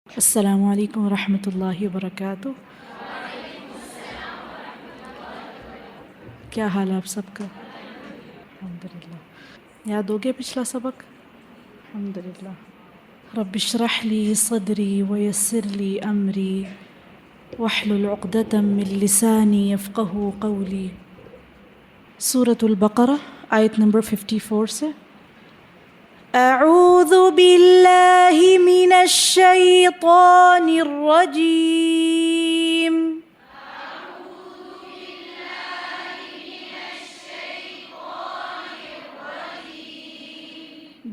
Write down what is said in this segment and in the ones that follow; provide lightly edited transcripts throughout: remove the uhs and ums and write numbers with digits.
अस्सलामु अलैकुम रहमतुल्लाहि वबरकातुह। क्या हाल है आप सबका? अल्हम्दुलिल्लाह। याद हो गया पिछला सबक? अल्हम्दुलिल्लाह। रब्बि इश्रह ली सदरी वयस्सिर ली अमरी वहलुल उक़दतम मिन लिसानी यफ़क़हू क़ौली। सूरतुल बक़रा आयत नंबर 54 से। अऊज़ु बिल्लाहि मिनश शैतानिर रजीम।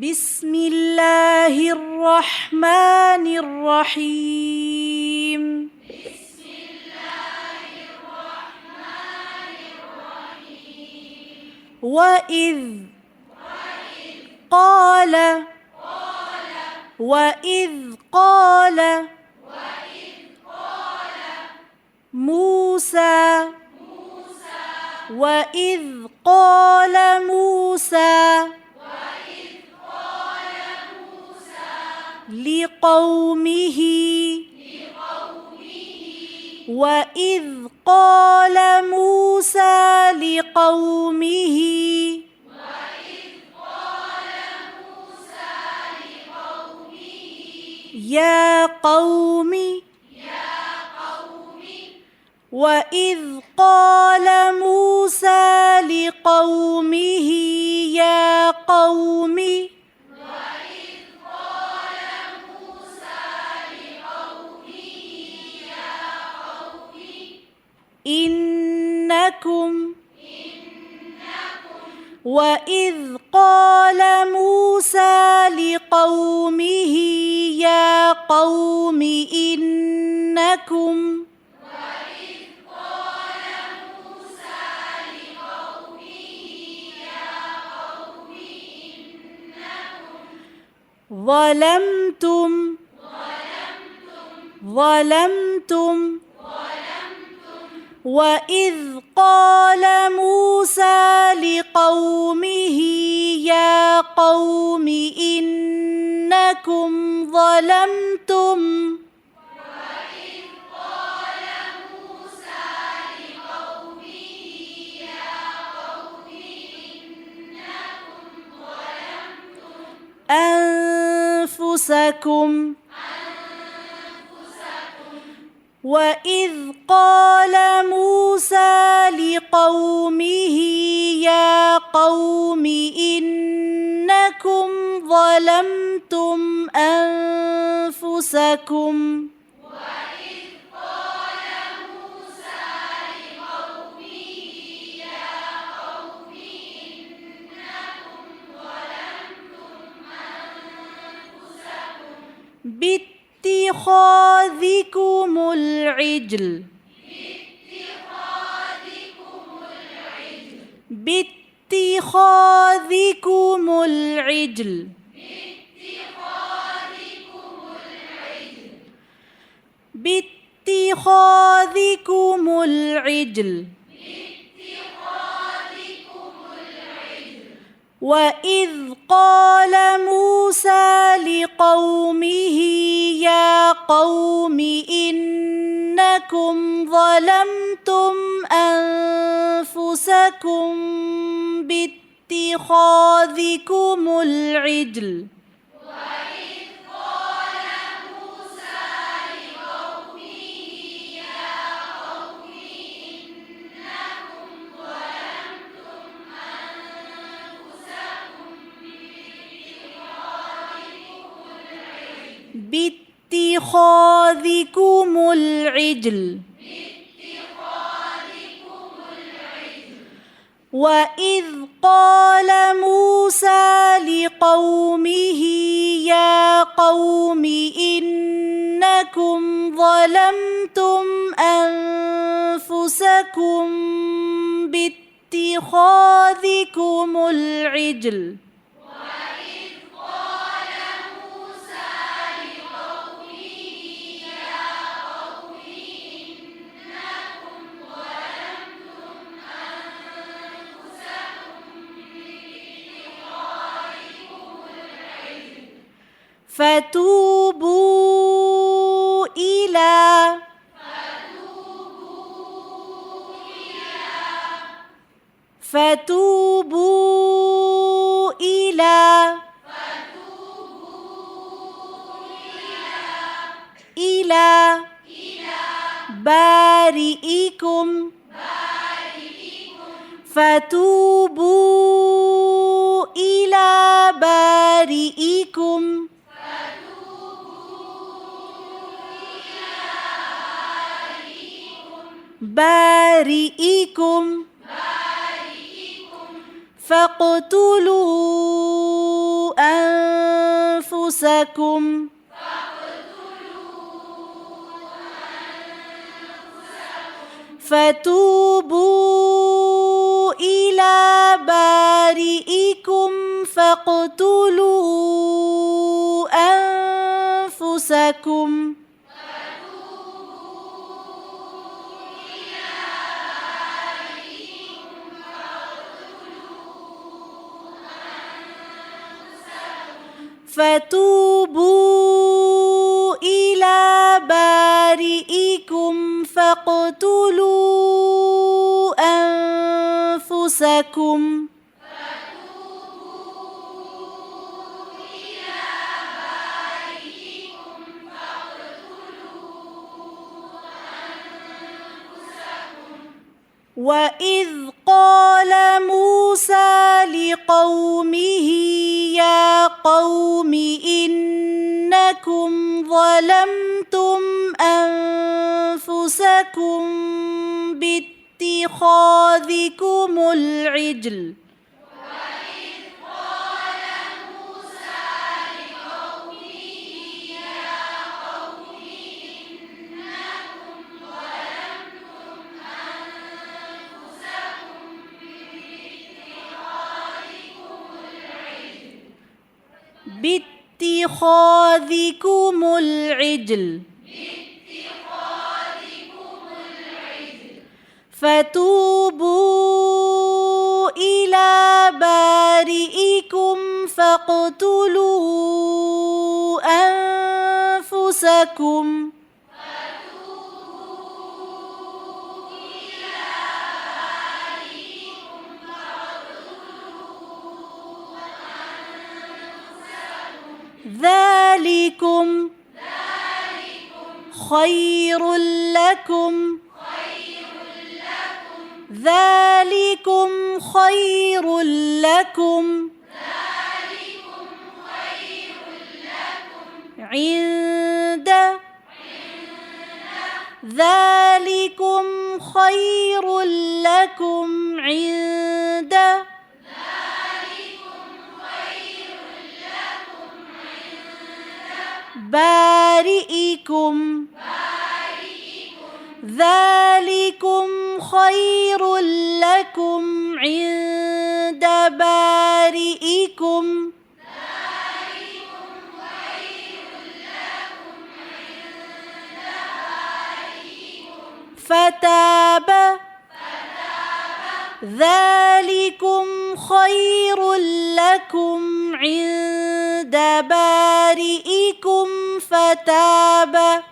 बिस्मिल्लाहिर रहमानिर रहीम। वइज़ क़ाल मूसा वइज़ क़ाल मूसा लिक़ौमिही वइज़ क़ाल मूसा लिक़ौमिही या क़ौमी वइज़ क़ाल मूसा लिक़ौमिही या क़ौमी इन्नकुम वइज़ क़ाल मूसा लिक़ौमिही या क़ौमि इन्नकुम ظلمتم وإذ قال موسى لقومه يا قوم إنكم ظلمتم أنفسكم وإذ قال موسى لقومه يا قوم إنكم ظلمتم أنفسكم باتخاذكم العجل وإذ قال موسى لقومه يا قوم إنكم ظلمتم أنفسكم باتخاذكم العجل باتخاذكم العجل وإذ قال موسى لقومه يا قوم إنكم ظلمتم أنفسكم باتخاذكم العجل فتوبوا فتوبوا إلى بارئكم فتوبوا إلى بارئكم فاقتلوا أنفسكم فتوبوا إلى بارئكم فاقتلوا أنفسكم فتوبوا إلى بارئكم فاقتلوا أنفسكم وإذ قال موسى لقومه يا قوم إنكم ظلمتم أنفسكم باتخاذكم العجل باتخاذكم العجل فتوبوا إلى بارئكم فاقتلوا أنفسكم ذلكم خير لكم ذلكم خير لكم عند ذلكم خير لكم عند بارئكم ذلكم خير لكم عند بارئكم فتاب ذلكم خير لكم عند بارئكم فتاب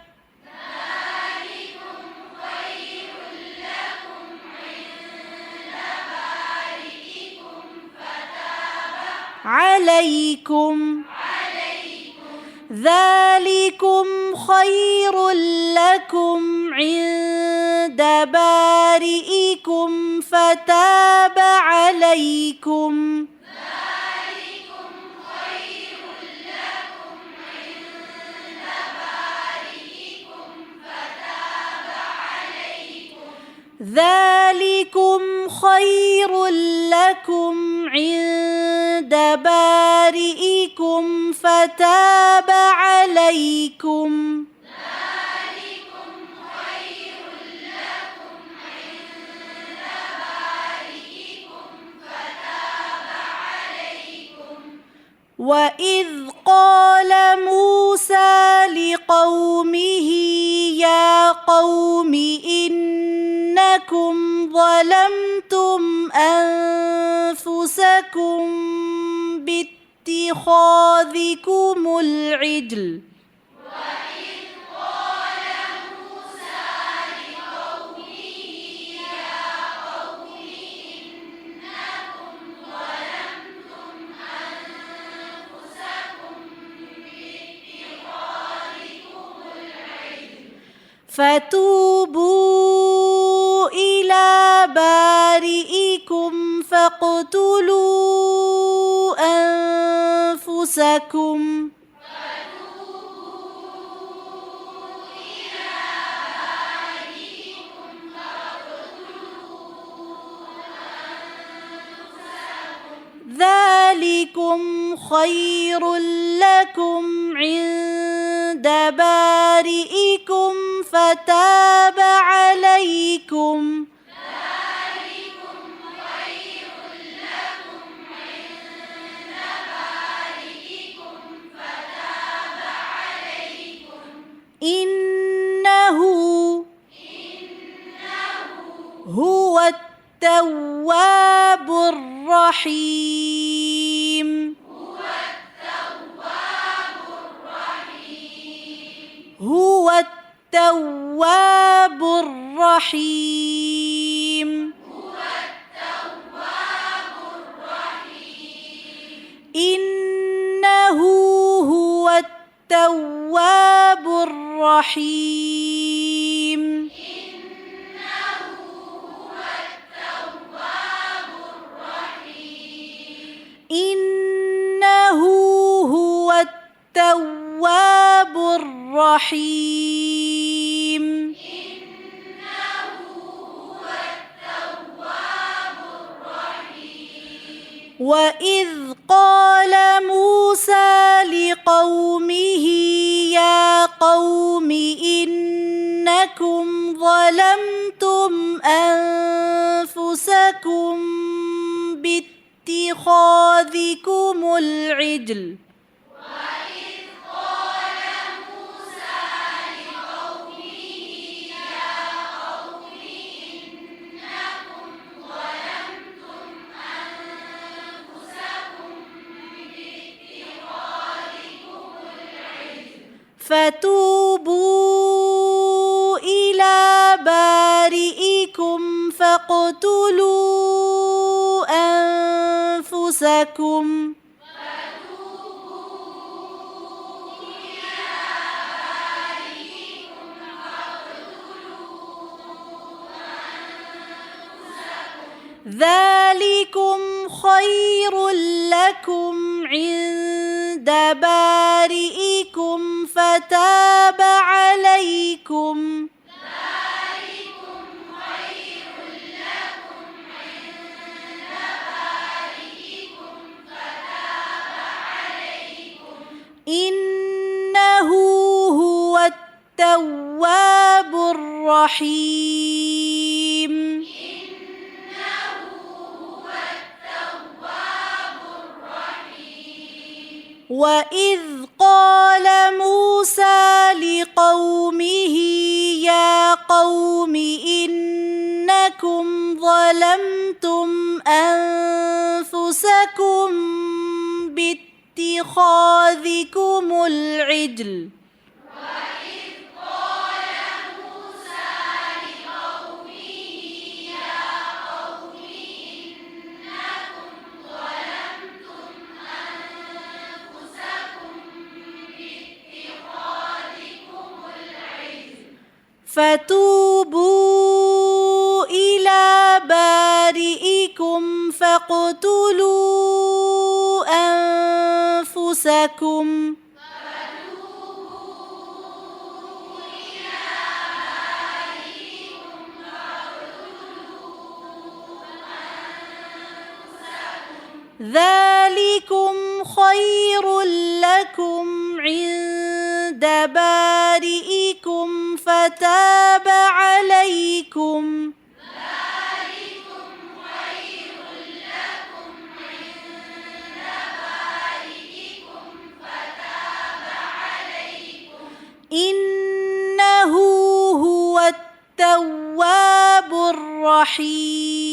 عليكم ذلكم خير لكم عند بارئكم فتاب عليكم ذلكم خير لكم عند بارئكم فتاب عليكم وإذ قال موسى لقومه يا قوم إنكم ظلمتم أنفسكم باتخاذكم العجل فتوبوا إلى بارئكم فاقتلوا أنفسكم ذلكم خير لكم عند بارئكم فتاب عليكم إنه هو التواب الرحيم هو التواب الرحيم إنه هو التواب الرحيم إنه هو التواب الرحيم وإذ قال موسى لقومه يا قوم إنكم ظلمتم أنفسكم باتخاذكم العجل فتوبوا إلى بارئكم فاقتلوا أنفسكم ذلكم خير لكم عند بارئكم فتاب عليكم إنه هو التواب الرحيم وإذ قال موسى لقومه يا قوم إنكم ظلمتم أنفسكم باتخاذكم العجل فتوبوا إلى بارئكم فاقتلوا أنفسكم ذلكم خير لكم عند بارئكم فتاب عليكم إنه هو التواب الرحيم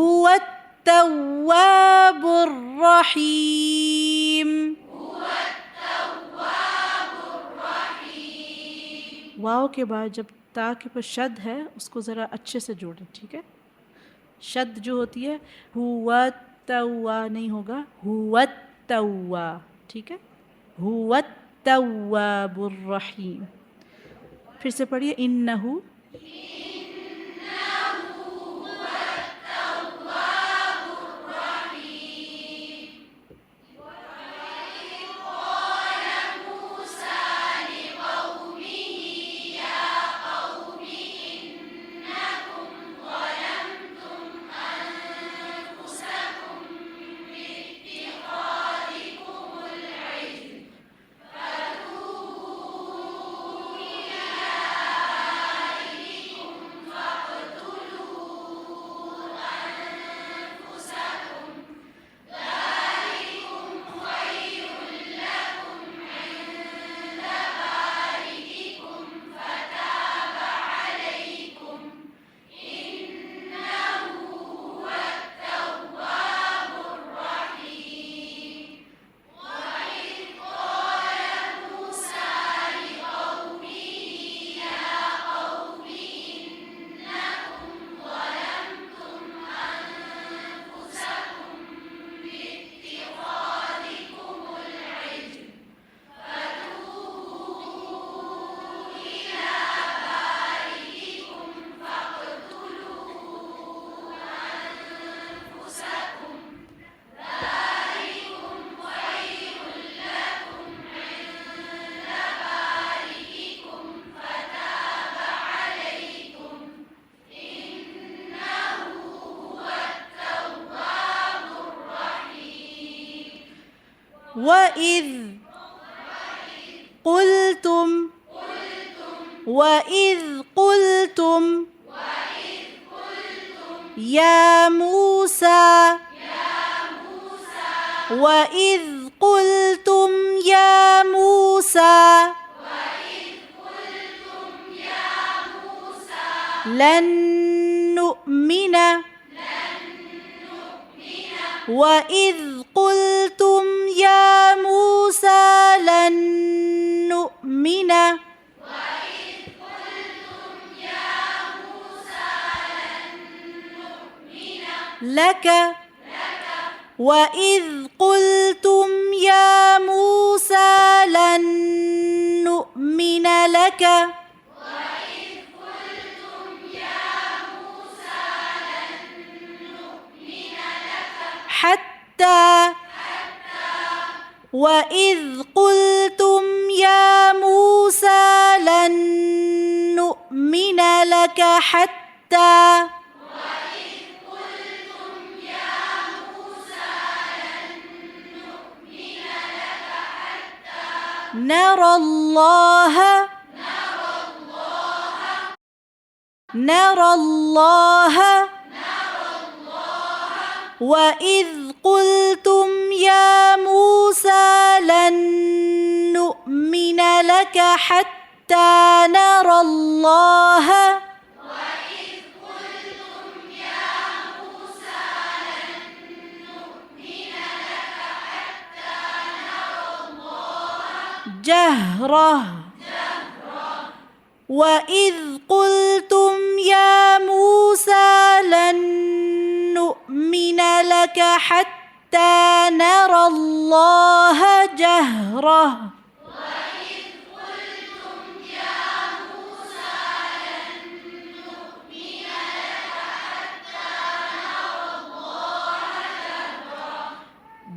هو التواب الرحيم. वाव के बाद जब ता के पर शद है उसको ज़रा अच्छे से जोड़ें, ठीक है। शद जो होती है हुआ तवा नहीं होगा, हुआ तवा, ठीक है। हुआ तव्वाबुर रहीम। फिर से पढ़िए इन्नहु وإذ قلتم وإذ قلتم يا موسى وإذ قلتم يا موسى لن نؤمن وإذ قلتم يا موسى لن نؤمن لك وإذ قلتم يا موسى لن نؤمن لك حتى وإذ قلتم يا موسى لن نؤمن لك حتى نرى الله وإذ قلتم يا موسى لن نؤمن لك حتى نرى الله جهرة وإذ قلتم يا موسى لن نؤمن لك حتى نرى الله جهرة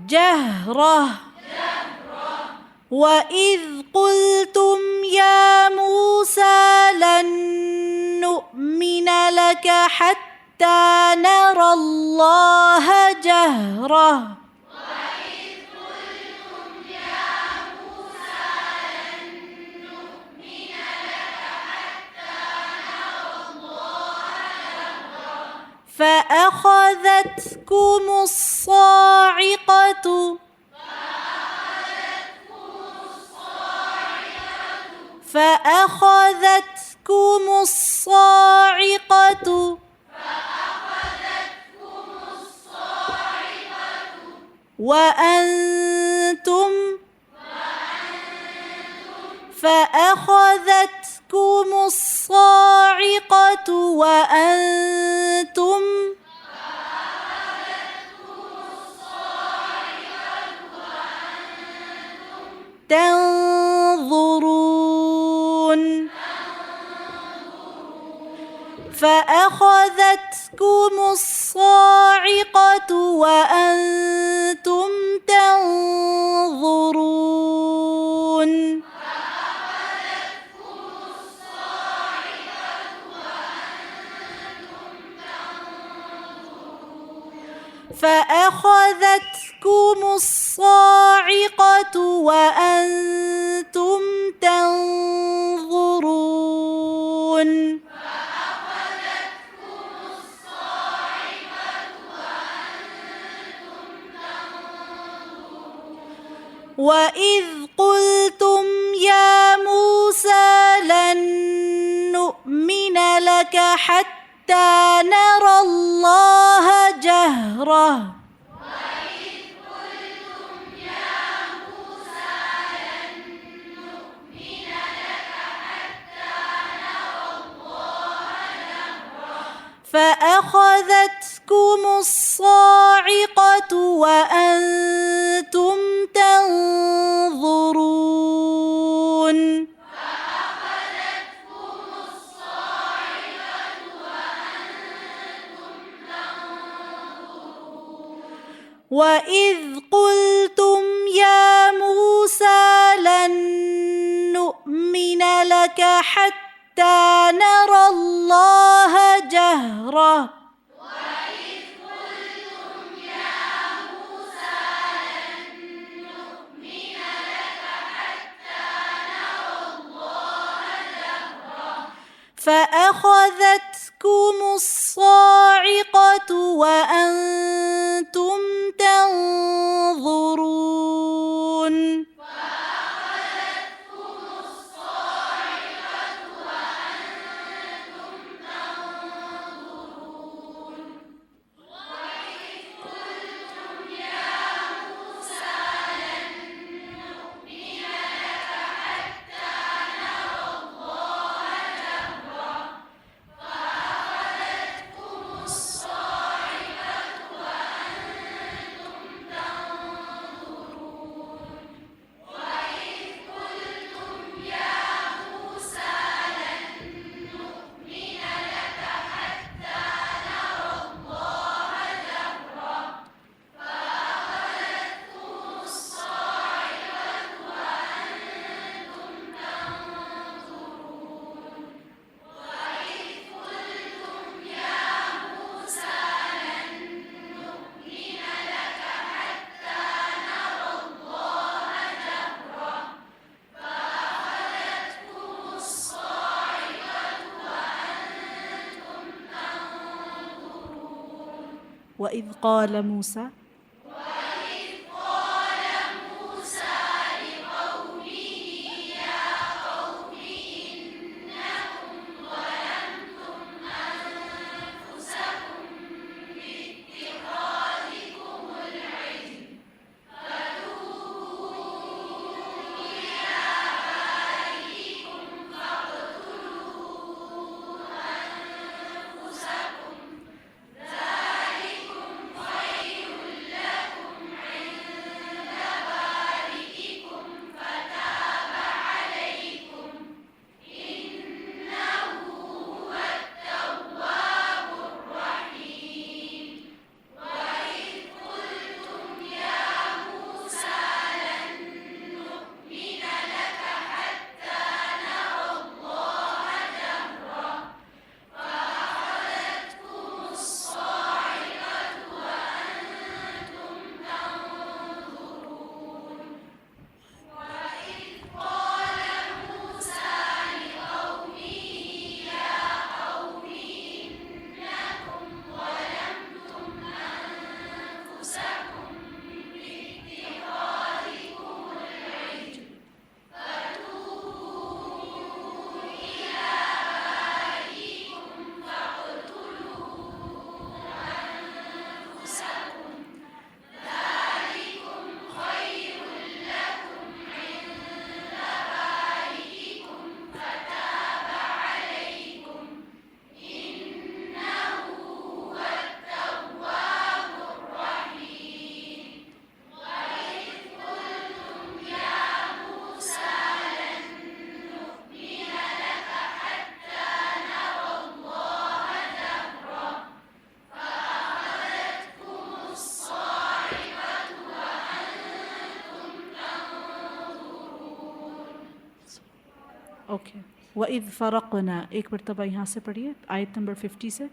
جهرة وإذ قلتم يا موسى لن نؤمن لك حتى نرى الله جهرة فأخذتكم الصاعقة فأخذتكم الصاعقة وأنتم فأخذتكم الصاعقة وأنتم تنظرون فأخذتكم الصاعقة وأنتم تنظرون فأخذتكم الصاعقة وأنتم تنظرون وإذ قلتم يا موسى لن نؤمن لك حتى نرى الله جهرة فأخذتكم الصاعقة وأنتم تنظرون وإذ قلتم يا موسى لن نؤمن لك حتى نرى الله جهرة وإذ قلتم يا موسى لن نؤمن لك حتى نرى الله جهرة فأخذتكم الصاعقة وأنتم تنظرون وإذ قال موسى لقومه يا قوم إنكم ظلمتم أنفسكم باتخاذكم العجل فتوبوا إلى بارئكم فاقتلوا أنفسكم ذلكم خير ओके। वइज़ फ़रक़ना, एक मरतबा यहाँ से पढ़िए आयत नंबर 50 से।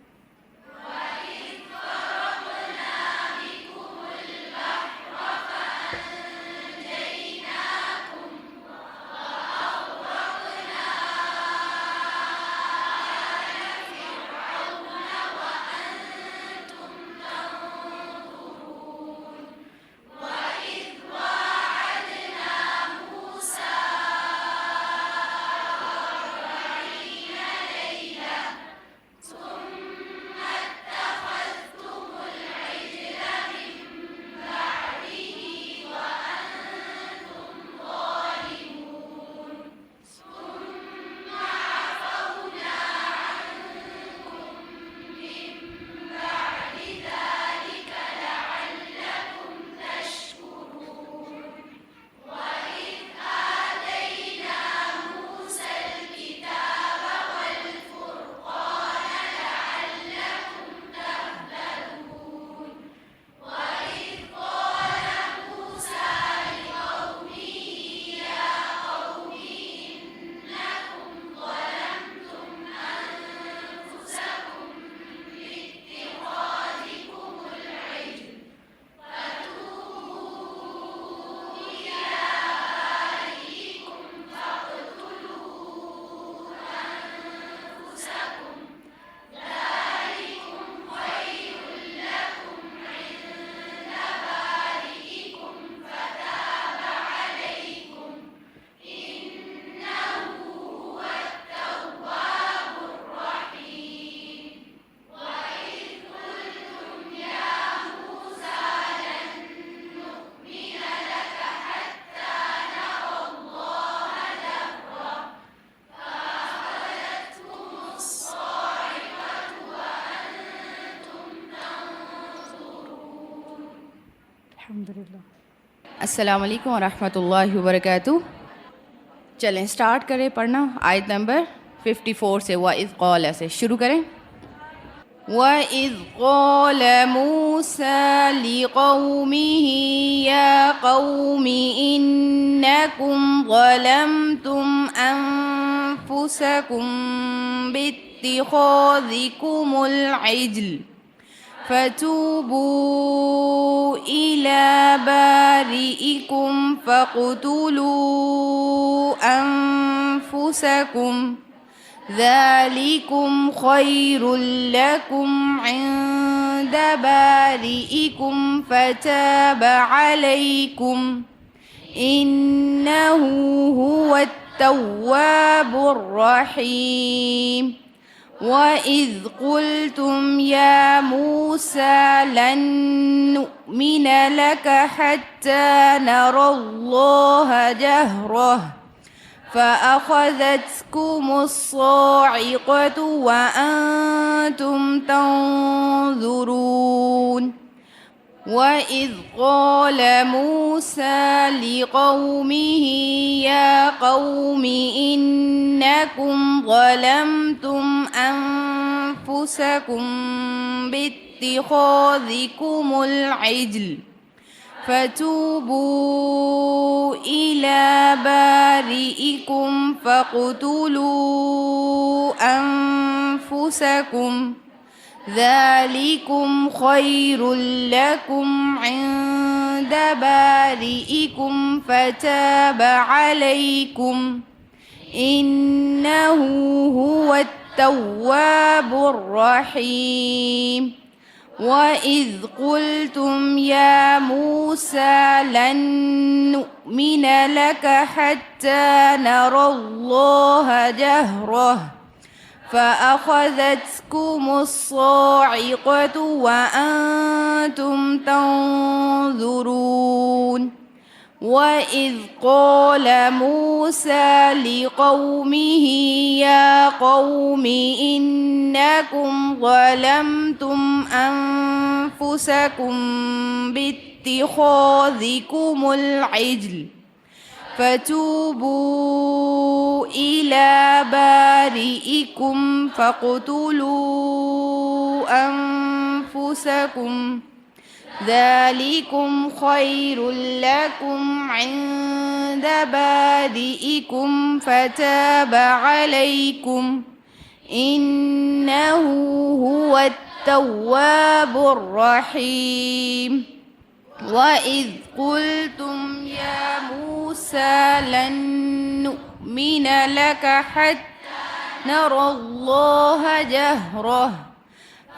अल्हम्दुलिल्लाह। अस्सलाम वालेकुम व रहमतुल्लाहि व बरकातुहू। चलें स्टार्ट करें पढ़ना आयत नंबर 54 से। वइज़ क़ाल से शुरू करें। वइज़ क़ाल मूसा लिक़ौमिही या क़ौमि इन्नकुम ज़लमतुम अन्फुसकुम बित्तिख़ाज़िकुमुल इज्ल فتوبوا إلى بارئكم فاقتلوا أنفسكم ذلكم خير لكم عند بارئكم فتاب عليكم إنه هو التواب الرحيم وإذ قلتم يا موسى لن نؤمن لك حتى نرى الله جهرة فأخذتكم الصاعقة وأنتم تنظرون وإذ قال موسى لقومه يا قوم إنكم ظلمتم أنفسكم باتخاذكم العجل فتوبوا إلى بارئكم فاقتلوا أنفسكم ذلكم خير لكم عند بارئكم فتاب عليكم إنه هو التواب الرحيم وإذ قلتم يا موسى لن نؤمن لك حتى نرى الله جهرة فأخذتكم الصاعقة وأنتم تنظرون وإذ قال موسى لقومه يا قوم إنكم ظلمتم أنفسكم باتخاذكم العجل فتوبوا إلى بارئكم فاقتلوا أنفسكم ذلكم خير لكم عند بارئكم فتاب عليكم إنه هو التواب الرحيم وإذ قلتم يا موسى لن نؤمن لك حتى نرى الله جهرة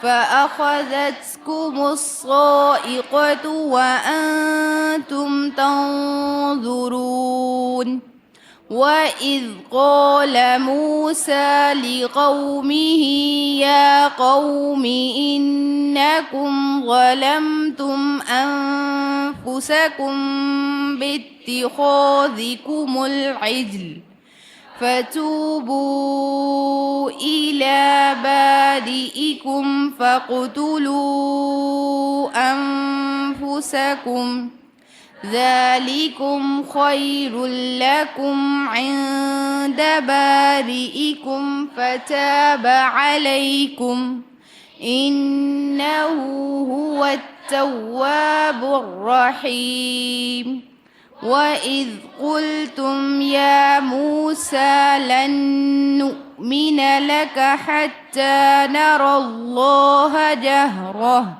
فأخذتكم الصاعقة وأنتم تنظرون وإذ قال موسى لقومه يا قوم إنكم ظلمتم أنفسكم باتخاذكم العجل فتوبوا إلى بارئكم فاقتلوا أنفسكم ذلكم خير لكم عند بارئكم فتاب عليكم إنه هو التواب الرحيم وإذ قلتم يا موسى لن نؤمن لك حتى نرى الله جهرة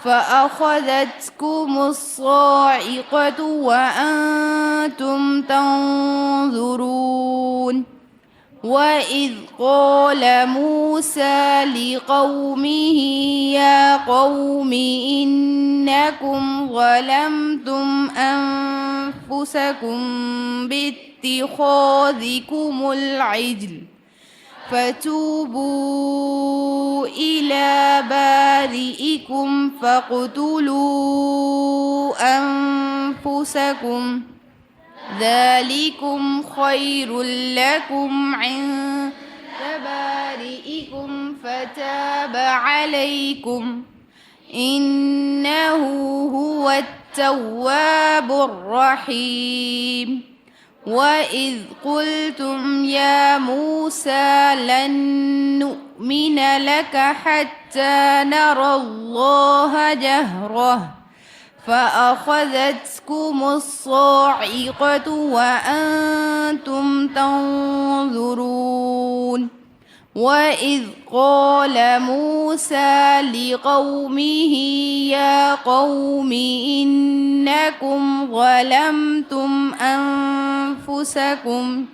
فأخذتكم الصاعقة وأنتم تنظرون وإذ قال موسى لقومه يا قوم إنكم ظلمتم أنفسكم باتخاذكم العجل فتوبوا إلى بارئكم فاقتلوا أنفسكم ذلكم خير لكم عند بارئكم فتاب عليكم إنه هو التواب الرحيم وإذ قلتم يا موسى لن نؤمن لك حتى نرى الله جهرة فأخذتكم الصاعقة وأنتم تنظرون وإذ قال موسى لقومه يا قوم إنكم ظلمتم أنفسكم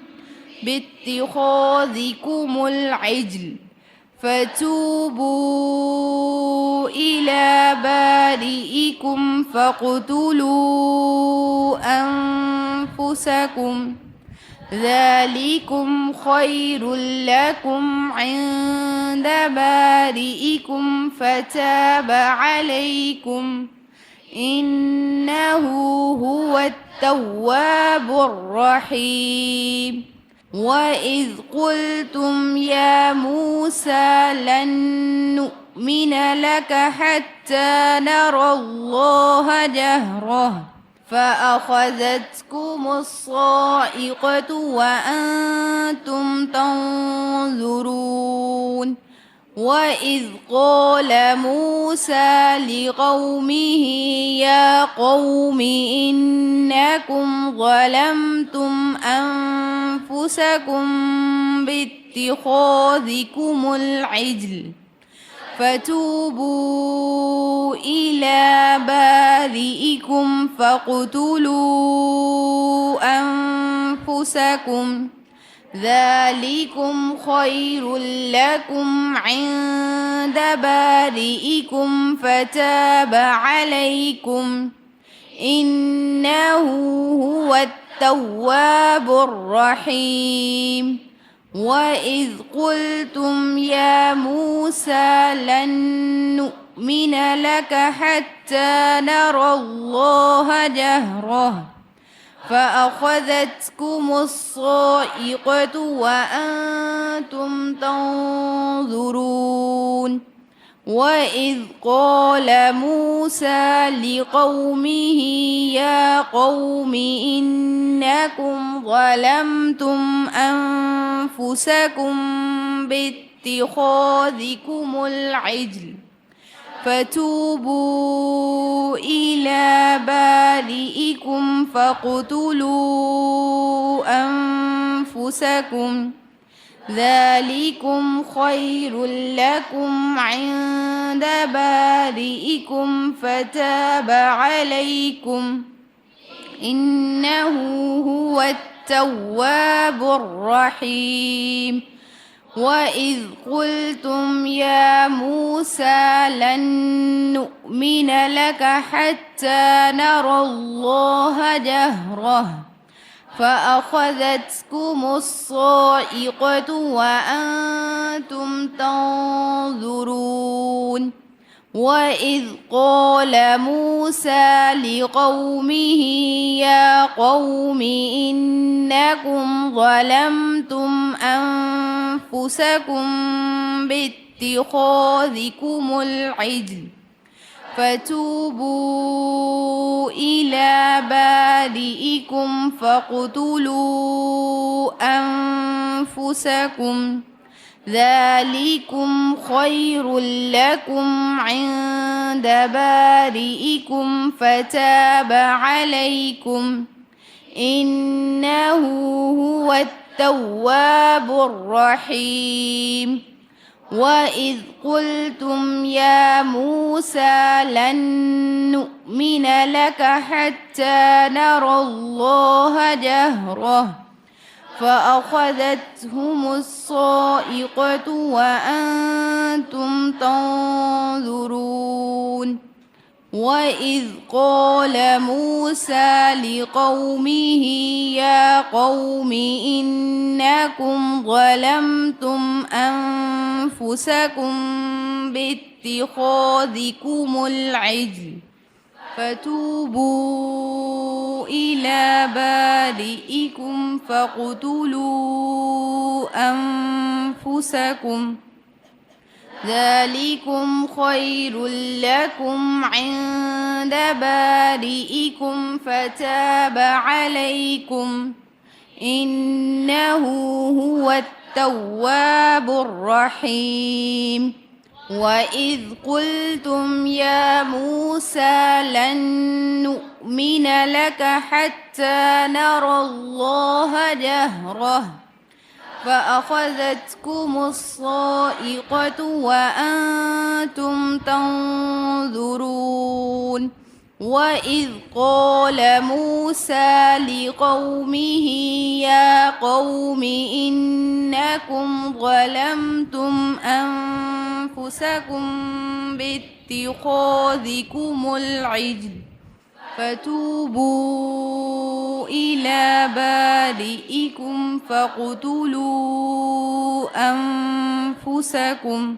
باتخاذكم العجل فتوبوا إلى بارئكم فاقتلوا أنفسكم ذلكم خير لكم عند بارئكم فتاب عليكم إنه هو التواب الرحيم وإذ قلتم يا موسى لن نؤمن لك حتى نرى الله جهرة فأخذتكم الصاعقة وأنتم تنظرون وإذ قال موسى لقومه يا قوم إنكم ظلمتم أنفسكم باتخاذكم العجل فتوبوا إلى بارئكم فاقتلوا أنفسكم ذلكم خير لكم عند بارئكم فتاب عليكم إنه هو التواب الرحيم وإذ قلتم يا موسى لن نؤمن لك حتى نرى الله جهرة فأخذتكم الصاعقة وأنتم تنظرون وإذ قال موسى لقومه يا قوم إنكم ظلمتم أنفسكم باتخاذكم العجل فتوبوا بآلهتكم فاقتلوا أنفسكم ذلكم خير لكم عند بارئكم فتاب عليكم إنه هو التواب الرحيم وإذ قلتم يا موسى لن نؤمن لك حتى نرى الله جهرة فأخذتكم الصاعقة وأنتم تنظرون وإذ قال موسى لقومه يا قوم إنكم ظلمتم أنفسكم باتخاذكم العجل فتوبوا إلى بارئكم فاقتلوا أنفسكم ذلكم خير لكم عند بارئكم فتاب عليكم إنه هو التواب الرحيم وإذ قلتم يا موسى لن نؤمن لك حتى نرى الله جهرة فأخذتهم الصاعقة وأنتم تنظرون وإذ قال موسى لقومه يا قوم إنكم ظلمتم أنفسكم باتخاذكم العجل فتوبوا إلى بارئكم فاقتلوا أنفسكم ذلكم خير لكم عند بارئكم فتاب عليكم إنه هو التواب الرحيم وإذ قلتم يا موسى لن نؤمن لك حتى نرى الله جهرة فأخذتكم الصاعقة وأنتم تنظرون وإذ قال موسى لقومه يا قوم إنكم ظلمتم أنفسكم باتخاذكم العجل فتوبوا إلى بارئكم فاقتلوا أنفسكم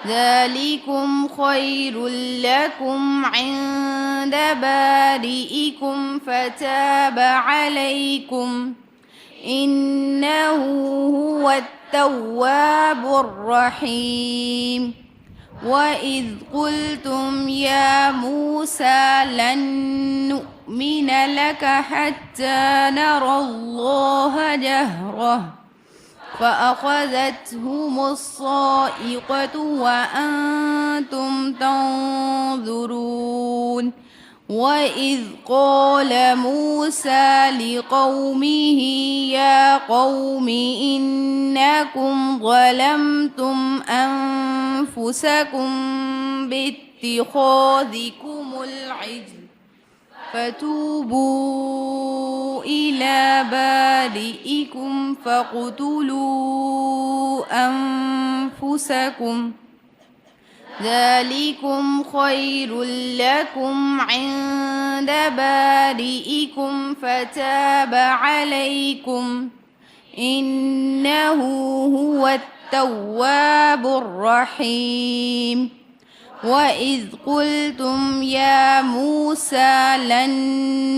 ذلكم خير لكم عند بارئكم فتاب عليكم إنه هو التواب الرحيم وإذ قلتم يا موسى لن نؤمن لك حتى نرى الله جهرة فأخذتهم الصاعقة وأنتم تنظرون وإذ قال موسى لقومه يا قوم إنكم ظلمتم أنفسكم باتخاذكم العجل فتوبوا إلى بارئكم فاقتلوا أنفسكم ذلكم خير لكم عند بارئكم فتاب عليكم إنه هو التواب الرحيم وإذ قلتم يا موسى لن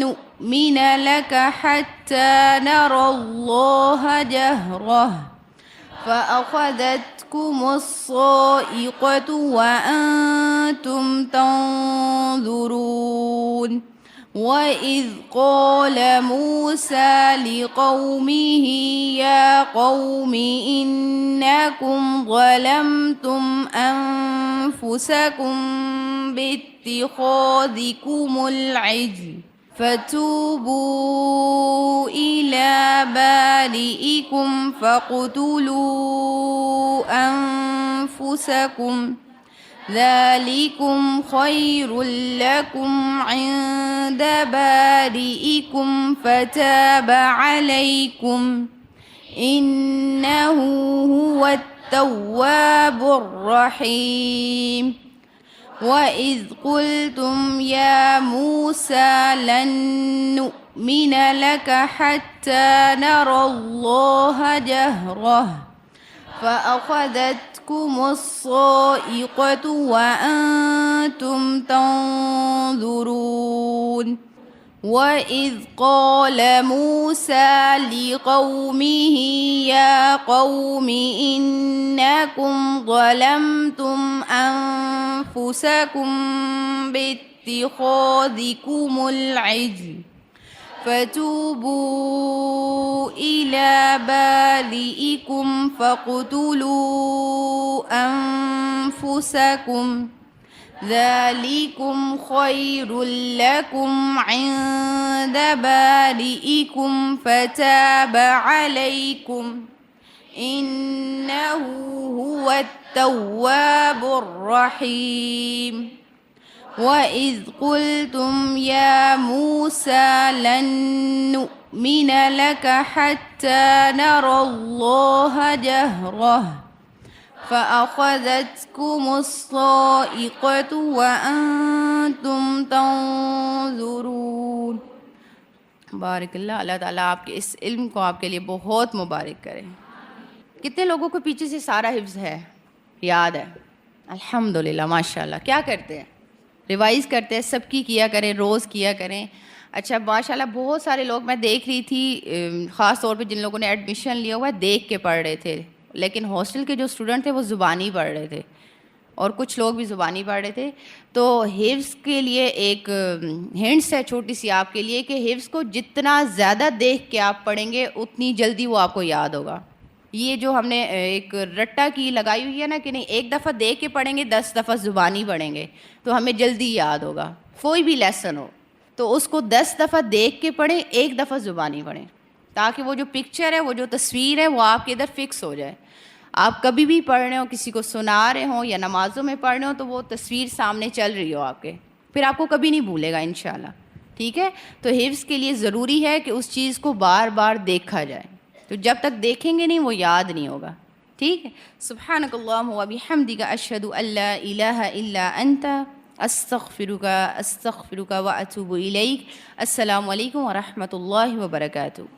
نؤمن لك حتى نرى الله جهرة فأخذتكم الصاعقة وأنتم تنظرون وإذ قال موسى لقومه يا قوم إنكم ظلمتم أنفسكم باتخاذكم العجل فتوبوا إلى بارئكم فاقتلوا أنفسكم ذلكم خير لكم عند بارئكم فتاب عليكم إنه هو التواب الرحيم وإذ قلتم يا موسى لن نؤمن لك حتى نرى الله جهرة فأخذتكم الصاعقة وأنتم تنظرون وإذ قال موسى لقومه يا قوم إنكم ظلمتم أنفسكم باتخاذكم العجل فتوبوا إلى بارئكم فاقتلوا أنفسكم ذلكم خير لكم عند بارئكم فتاب عليكم إنه هو التواب الرحيم وإذ قلتم يا موسى لن نؤمن لك حتى نرى الله جهرة فأخذتكم الصاعقة وأنتم तंज़ुरून। बारकल्लाह। अल्लाह ताला आपके इस इल्म को आपके लिए बहुत मुबारक करे। कितने लोगों को पीछे से सारा हिफ्ज़ है, याद है? अल्हम्दुलिल्लाह, माशाल्लाह। क्या करते हैं? रिवाइज़ करते हैं, सबकी किया करें, रोज़ किया करें। अच्छा, माशाल्लाह बहुत सारे लोग मैं देख रही थी, ख़ास तौर पे जिन लोगों ने एडमिशन लिया हुआ है देख के पढ़ रहे थे, लेकिन हॉस्टल के जो स्टूडेंट थे वो ज़ुबानी पढ़ रहे थे और कुछ लोग भी ज़ुबानी पढ़ रहे थे। तो हिफ्ज़ के लिए एक हिंट्स है छोटी सी आपके लिए कि हिफ्ज़ को जितना ज़्यादा देख के आप पढ़ेंगे उतनी जल्दी वो आपको याद होगा। ये जो हमने एक रट्टा की लगाई हुई है ना कि नहीं, एक दफ़ा देख के पढ़ेंगे 10 दफ़ा ज़ुबानी पढ़ेंगे तो हमें जल्दी याद होगा। कोई भी लेसन हो तो उसको 10 दफ़ा देख के पढ़ें, एक दफ़ा ज़ुबानी पढ़ें, ताकि वो जो पिक्चर है, वो जो तस्वीर है, वो आपके इधर फ़िक्स हो जाए। आप कभी भी पढ़ रहे हो, किसी को सुना रहे हो या नमाज़ों में पढ़ रहे हो, तो वो तस्वीर सामने चल रही हो आपके, फिर आपको कभी नहीं भूलेगा इंशाल्लाह। ठीक है, तो हिफ्ज़ के लिए ज़रूरी है कि उस चीज़ को बार बार देखा जाए, तो जब तक देखेंगे नहीं वो याद नहीं होगा। ठीक है, सुब्हानकल्लाहुम्मा व बिहम्दिका अशहदु अल्ला इलाहा इल्ला अंता अस्तग़फिरुका व अतूबु इलैक। अस्सलामु अलैकुम व रहमतुल्लाहि व बरकातुहू।